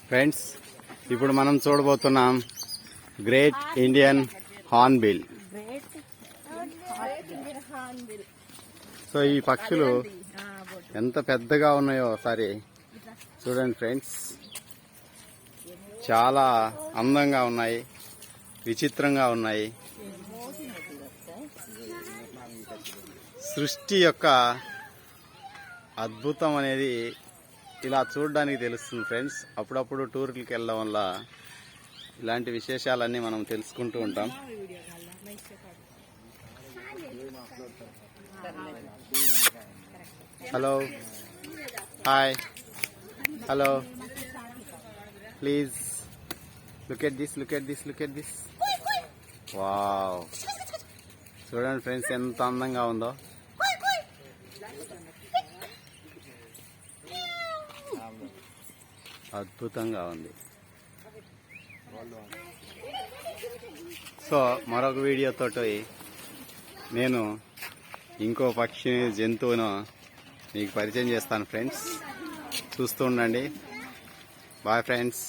Friends, ఇప్పుడు మనం చూడబోతున్నాం గ్రేట్ ఇండియన్ హార్న్బిల్. సో ఈ పక్షులు ఎంత పెద్దగా ఉన్నాయో ఒకసారి చూడండి ఫ్రెండ్స్. చాలా అందంగా ఉన్నాయి, విచిత్రంగా ఉన్నాయి. సృష్టి యొక్క అద్భుతం అనేది ఇలా చూడడానికి తెలుస్తుంది ఫ్రెండ్స్. అప్పుడప్పుడు టూర్లకు వెళ్ళడం వల్ల ఇలాంటి విశేషాలన్నీ మనం తెలుసుకుంటూ ఉంటాం. Hello, hi, hello, please look at this, look at this, look at this. Wow, చూడండి ఫ్రెండ్స్ ఎంత అందంగా ఉందో. అద్భుతంగా ఉంది. సో మరొక వీడియోతో నేను ఇంకో పక్షిని, జంతువును మీకు పరిచయం చేస్తాను ఫ్రెండ్స్. చూస్తూ ఉండండి. Bye friends.